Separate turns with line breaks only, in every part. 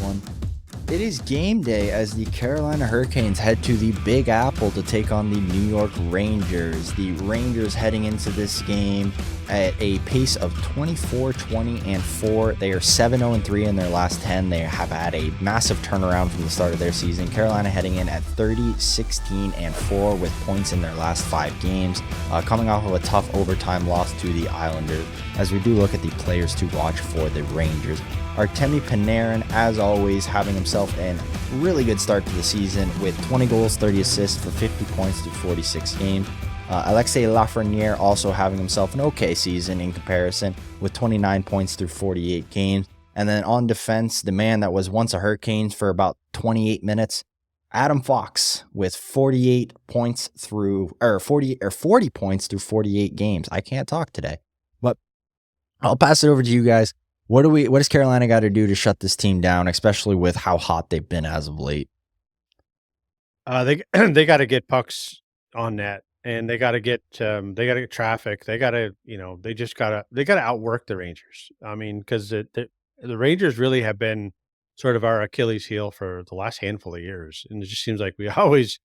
everyone. It is game day as the Carolina Hurricanes head to the Big Apple to take on the New York Rangers. The Rangers heading into this game at a pace of 24-20-4. They are 7-0-3 in their last 10. They have had a massive turnaround from the start of their season. Carolina heading in at 30-16-4 with points in their last 5 games, coming off of a tough overtime loss to the Islanders. As we do look at the players to watch for the Rangers, Artemi Panarin, as always, having himself a really good start to the season with 20 goals, 30 assists for 50 points through 46 games. Alexis Lafrenière also having himself an okay season in comparison with 29 points through 48 games. And then on defense, the man that was once a Hurricanes for about 28 minutes, Adam Fox with 40 points through 48 games. I can't talk today, but I'll pass it over to you guys. What does Carolina got to do to shut this team down, especially with how hot they've been as of late?
They got to get pucks on net, and they got to get traffic. They got to they got to outwork the Rangers. I mean, because the Rangers really have been sort of our Achilles heel for the last handful of years, and it just seems like we always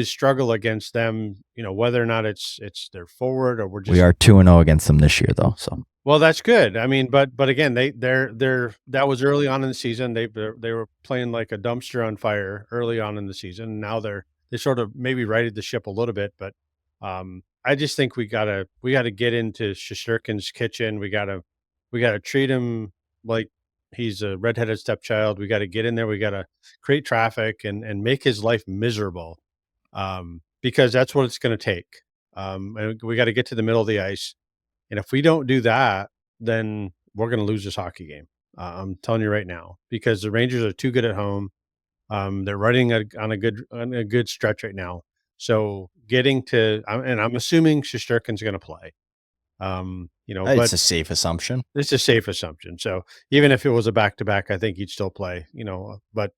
struggle against them. Whether or not it's their forward or we
are 2-0 against them this year, though. So.
Well, that's good. I mean, but again, they're that was early on in the season. They were playing like a dumpster on fire early on in the season. Now they sort of maybe righted the ship a little bit, but I just think we gotta get into Shesterkin's kitchen. We gotta treat him like he's a redheaded stepchild. We got to get in there. We got to create traffic and make his life miserable, because that's what it's going to take. And we got to get to the middle of the ice. And if we don't do that, then we're going to lose this hockey game. I'm telling you right now, because the Rangers are too good at home. They're running on a good stretch right now. So getting to, and I'm assuming Shesterkin's going to play.
It's a safe assumption.
It's a safe assumption. So even if it was a back-to-back, I think he'd still play. But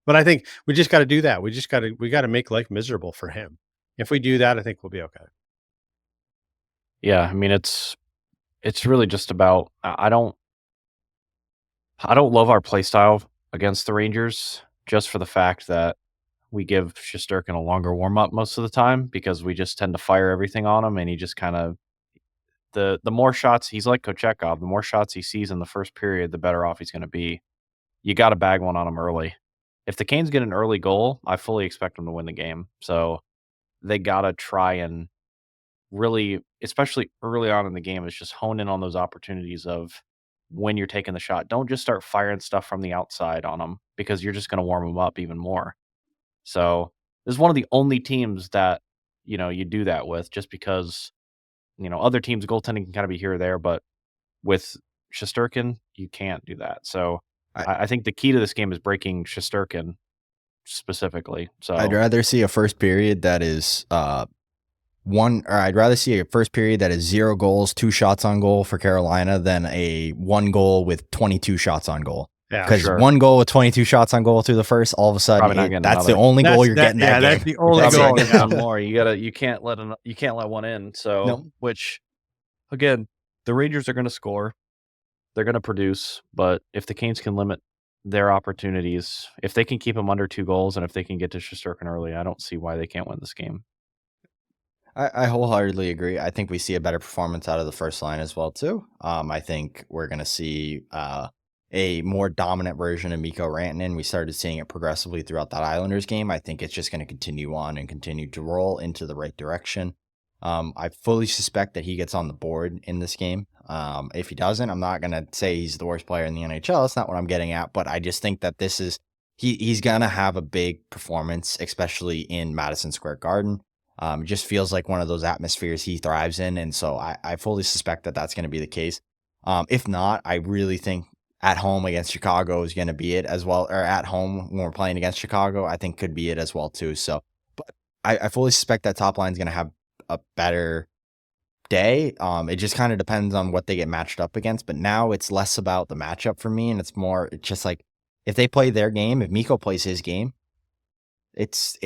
I think we just got to do that. We got to make life miserable for him. If we do that, I think we'll be okay.
Yeah, I mean it's really just about I don't love our play style against the Rangers just for the fact that we give Shesterkin a longer warm up most of the time because we just tend to fire everything on him, and he just kind of the more shots, he's like Kochetkov, the more shots he sees in the first period, the better off he's going to be. You got to bag one on him early. If the Canes get an early goal, I fully expect them to win the game. So they got to try and really, especially early on in the game, is just hone in on those opportunities of when you're taking the shot. Don't just start firing stuff from the outside on them because you're just going to warm them up even more. So this is one of the only teams that, you do that with, just because, other teams' goaltending can kind of be here or there, but with Shesterkin, you can't do that. So I think the key to this game is breaking Shesterkin specifically. So
I'd rather see a first period that is I'd rather see a first period that is 0 goals, 2 shots on goal for Carolina than a 1 goal with 22 shots on goal.
Yeah,
because
sure.
1 goal with 22 shots on goal through the first, all of a sudden, that's the only goal you're getting.
Yeah, that's the only goal.
One more. You can't let one in. So,
Nope.
Which, again, the Rangers are going to score, they're going to produce, but if the Canes can limit their opportunities, if they can keep them under 2 goals, and if they can get to Shesterkin early, I don't see why they can't win this game.
I wholeheartedly agree. I think we see a better performance out of the first line as well, too. I think we're going to see a more dominant version of Miko Rantanen. We started seeing it progressively throughout that Islanders game. I think it's just going to continue on and continue to roll into the right direction. I fully suspect that he gets on the board in this game. If he doesn't, I'm not going to say he's the worst player in the NHL. That's not what I'm getting at, but I just think that this is he's going to have a big performance, especially in Madison Square Garden. It just feels like one of those atmospheres he thrives in, and so I fully suspect that that's going to be the case. If not, I really think at home against Chicago is going to be it as well, or at home when we're playing against Chicago, I think could be it as well too. So, but I fully suspect that top line is going to have a better day. It just kind of depends on what they get matched up against, but now it's less about the matchup for me, and it's just like if they play their game, if Miko plays his game, it's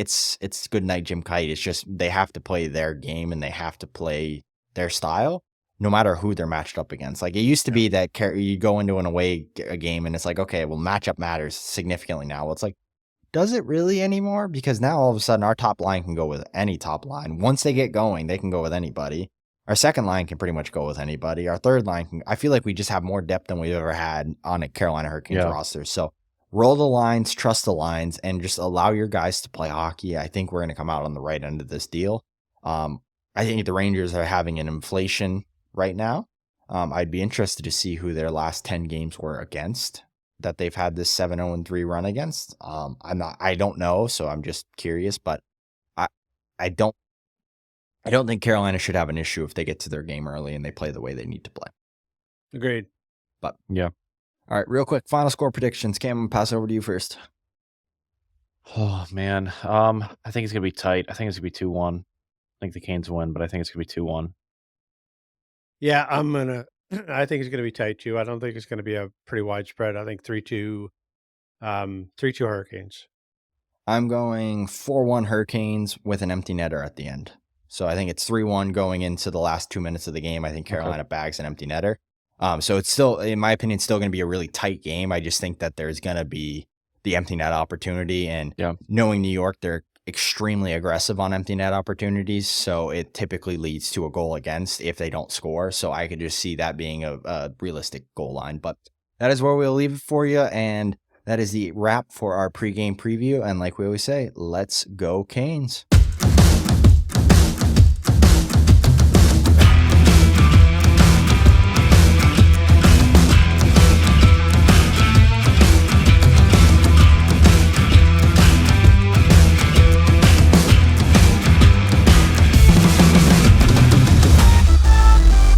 good night, Jim Kite. It's just they have to play their game and they have to play their style. no matter who they're matched up against. Like, it used to be that you go into an away game and it's like, okay, well, matchup matters significantly now. Well, it's like, does it really anymore? Because now all of a sudden our top line can go with any top line. Once they get going, they can go with anybody. Our second line can pretty much go with anybody. Our third line can, I feel like we just have more depth than we've ever had on a Carolina Hurricanes roster. So roll the lines, trust the lines, and just allow your guys to play hockey. I think we're going to come out on the right end of this deal. I think the Rangers are having an inflation right now. I'd be interested to see who their last 10 games were against that they've had this 7-0-3 run against. I don't know, so I'm just curious, but I don't think Carolina should have an issue if they get to their game early and they play the way they need to play.
Agreed.
But
Yeah.
All right, real quick, final score predictions. Cam, I'm gonna pass it over to you first.
Oh man. I think it's gonna be tight. I think it's gonna be 2-1. I think the Canes win, but I think it's gonna be 2-1.
Yeah, I think it's gonna be tight too. I don't think it's gonna be a pretty widespread. I think 3-2 Hurricanes.
I'm going 4-1 Hurricanes with an empty netter at the end. So I think it's 3-1 going into the last 2 minutes of the game. I think Carolina bags an empty netter. So it's still, in my opinion, still going to be a really tight game. I just think that there's going to be the empty net opportunity. And knowing New York, they're extremely aggressive on empty net opportunities. So it typically leads to a goal against if they don't score. So I could just see that being a realistic goal line. But that is where we'll leave it for you. And that is the wrap for our pregame preview. And like we always say, let's go Canes.